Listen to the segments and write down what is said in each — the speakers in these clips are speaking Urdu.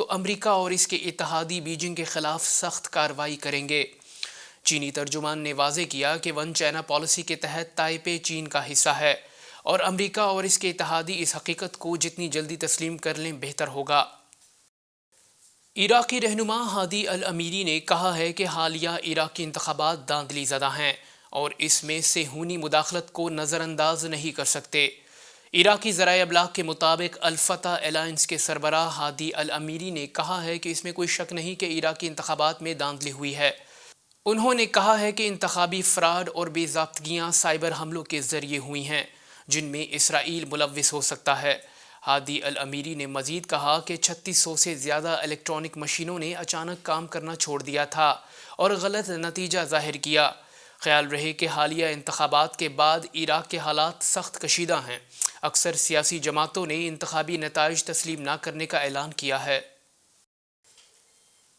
تو امریکہ اور اس کے اتحادی بیجنگ کے خلاف سخت کارروائی کریں گے۔ چینی ترجمان نے واضح کیا کہ ون چائنا پالیسی کے تحت تائپے چین کا حصہ ہے اور امریکہ اور اس کے اتحادی اس حقیقت کو جتنی جلدی تسلیم کر لیں بہتر ہوگا۔ عراقی رہنما ہادی الامری نے کہا ہے کہ حالیہ عراقی انتخابات دھاندلی زدہ ہیں اور اس میں صہیونی مداخلت کو نظر انداز نہیں کر سکتے۔ عراقی ذرائع ابلاغ کے مطابق الفتح الائنس کے سربراہ ہادی الامری نے کہا ہے کہ اس میں کوئی شک نہیں کہ عراقی انتخابات میں دھاندلی ہوئی ہے۔ انہوں نے کہا ہے کہ انتخابی فراڈ اور بے ضابطگیاں سائبر حملوں کے ذریعے ہوئی ہیں جن میں اسرائیل ملوث ہو سکتا ہے۔ ہادی الامری نے مزید کہا کہ 3600 سے زیادہ الیکٹرانک مشینوں نے اچانک کام کرنا چھوڑ دیا تھا اور غلط نتیجہ ظاہر کیا۔ خیال رہے کہ حالیہ انتخابات کے بعد عراق کے حالات سخت کشیدہ ہیں۔ اکثر سیاسی جماعتوں نے انتخابی نتائج تسلیم نہ کرنے کا اعلان کیا ہے۔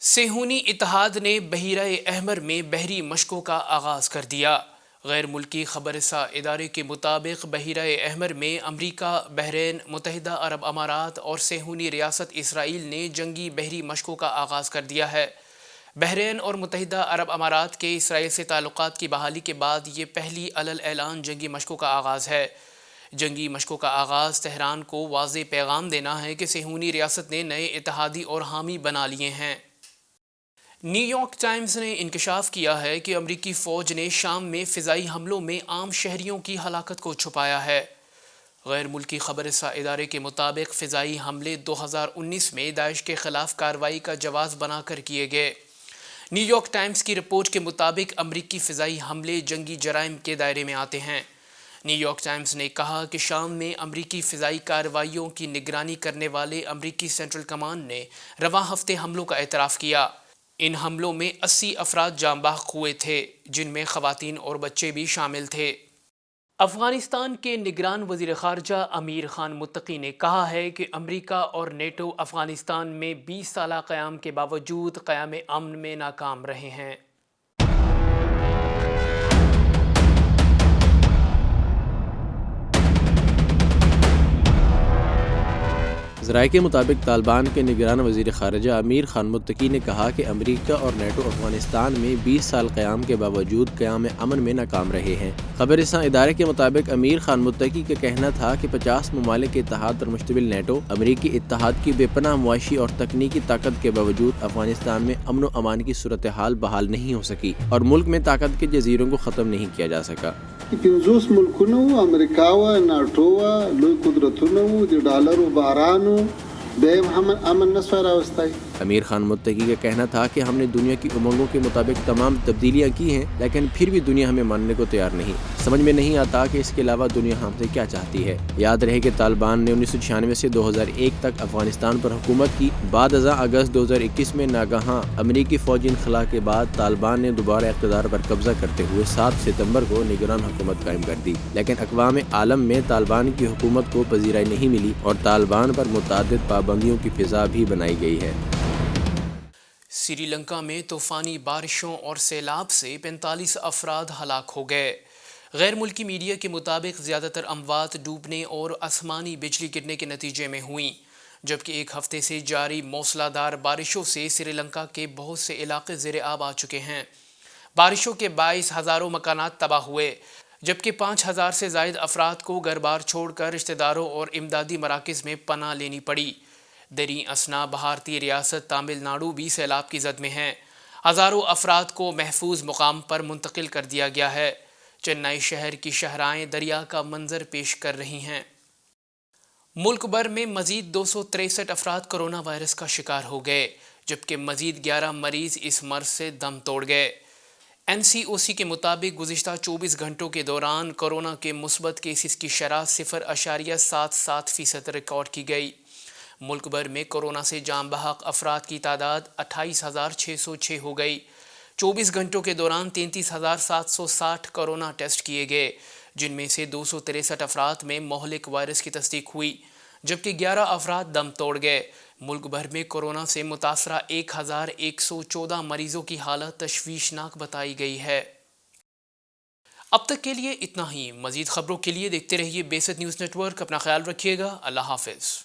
صہیونی اتحاد نے بحیرہ احمر میں بحری مشقوں کا آغاز کر دیا۔ غیر ملکی خبر رساں ادارے کے مطابق بحیرہ احمر میں امریکہ، بحرین، متحدہ عرب امارات اور صہیونی ریاست اسرائیل نے جنگی بحری مشقوں کا آغاز کر دیا ہے۔ بحرین اور متحدہ عرب امارات کے اسرائیل سے تعلقات کی بحالی کے بعد یہ پہلی اعلان جنگی مشقوں کا آغاز ہے۔ جنگی مشقوں کا آغاز تہران کو واضح پیغام دینا ہے کہ صہیونی ریاست نے نئے اتحادی اور حامی بنا لیے ہیں۔ نیو یارک ٹائمز نے انکشاف کیا ہے کہ امریکی فوج نے شام میں فضائی حملوں میں عام شہریوں کی ہلاکت کو چھپایا ہے۔ غیر ملکی خبر رساں ادارے کے مطابق فضائی حملے 2019 میں داعش کے خلاف کارروائی کا جواز بنا کر کیے گئے۔ نیو یارک ٹائمز کی رپورٹ کے مطابق امریکی فضائی حملے جنگی جرائم کے دائرے میں آتے ہیں۔ نیو یارک ٹائمز نے کہا کہ شام میں امریکی فضائی کارروائیوں کی نگرانی کرنے والے امریکی سینٹرل کمانڈ نے رواں ہفتے حملوں کا اعتراف کیا۔ ان حملوں میں 80 افراد جاں بحق ہوئے تھے جن میں خواتین اور بچے بھی شامل تھے۔ افغانستان کے نگران وزیر خارجہ امیر خان متقی نے کہا ہے کہ امریکہ اور نیٹو افغانستان میں 20 سالہ قیام کے باوجود قیام امن میں ناکام رہے ہیں۔ ذرائع کے مطابق طالبان کے نگران وزیر خارجہ امیر خان متقی نے کہا کہ امریکہ اور نیٹو افغانستان میں 20 سال قیام کے باوجود قیام امن میں ناکام رہے ہیں۔ خبر رساں ادارے کے مطابق امیر خان متقی کا کہنا تھا کہ 50 ممالک کے اتحاد پر مشتمل نیٹو امریکی اتحاد کی بے پناہ معاشی اور تکنیکی طاقت کے باوجود افغانستان میں امن و امان کی صورتحال بحال نہیں ہو سکی اور ملک میں طاقت کے جزیروں کو ختم نہیں کیا جا سکا۔ 50 ملکونه امریکا و ناټو و لوی قدرتونه و د ډالرو بارانو بیا هم امن نسوای راوستی۔ امیر خان متقی کا کہنا تھا کہ ہم نے دنیا کی امنگوں کے مطابق تمام تبدیلیاں کی ہیں لیکن پھر بھی دنیا ہمیں ماننے کو تیار نہیں۔ سمجھ میں نہیں آتا کہ اس کے علاوہ دنیا ہم سے کیا چاہتی ہے۔ یاد رہے کہ طالبان نے 1996 سے 2001 تک افغانستان پر حکومت کی۔ بعد ازاں اگست 2021 میں ناگہاں امریکی فوجی انخلا کے بعد طالبان نے دوبارہ اقتدار پر قبضہ کرتے ہوئے 7 ستمبر کو نگران حکومت قائم کر دی، لیکن اقوام عالم میں طالبان کی حکومت کو پذیرائی نہیں ملی اور طالبان پر متعدد پابندیوں کی فضا بھی بنائی گئی ہے۔ سری لنکا میں طوفانی بارشوں اور سیلاب سے 45 افراد ہلاک ہو گئے۔ غیر ملکی میڈیا کے مطابق زیادہ تر اموات ڈوبنے اور آسمانی بجلی گرنے کے نتیجے میں ہوئیں، جبکہ ایک ہفتے سے جاری موسلا دھار بارشوں سے سری لنکا کے بہت سے علاقے زیر آب آ چکے ہیں۔ بارشوں کے باعث ہزاروں مکانات تباہ ہوئے، جبکہ 5000 سے زائد افراد کو گھر بار چھوڑ کر رشتہ داروں اور امدادی مراکز میں پناہ لینی پڑی۔ دریں اثنا بھارتی ریاست تامل ناڈو بھی سیلاب کی زد میں ہیں۔ ہزاروں افراد کو محفوظ مقام پر منتقل کر دیا گیا ہے۔ چنئی شہر کی شاہراہیں دریا کا منظر پیش کر رہی ہیں۔ ملک بھر میں مزید 263 افراد کرونا وائرس کا شکار ہو گئے، جبکہ مزید 11 مریض اس مرض سے دم توڑ گئے۔ NCOC کے مطابق گزشتہ 24 گھنٹوں کے دوران کورونا کے مثبت کیسز کی شرح 0.77% ریکارڈ کی گئی۔ ملک بھر میں کورونا سے جاں بحق افراد کی تعداد 28,606 ہو گئی۔ 24 گھنٹوں کے دوران 33,760 کورونا ٹیسٹ کیے گئے، جن میں سے 263 افراد میں مہلک وائرس کی تصدیق ہوئی، جبکہ 11 افراد دم توڑ گئے۔ ملک بھر میں کورونا سے متاثرہ 1,114 مریضوں کی حالت تشویشناک بتائی گئی ہے۔ اب تک کے لیے اتنا ہی۔ مزید خبروں کے لیے دیکھتے رہیے بیست نیوز نیٹ ورک۔ اپنا خیال رکھیے گا۔ اللہ حافظ۔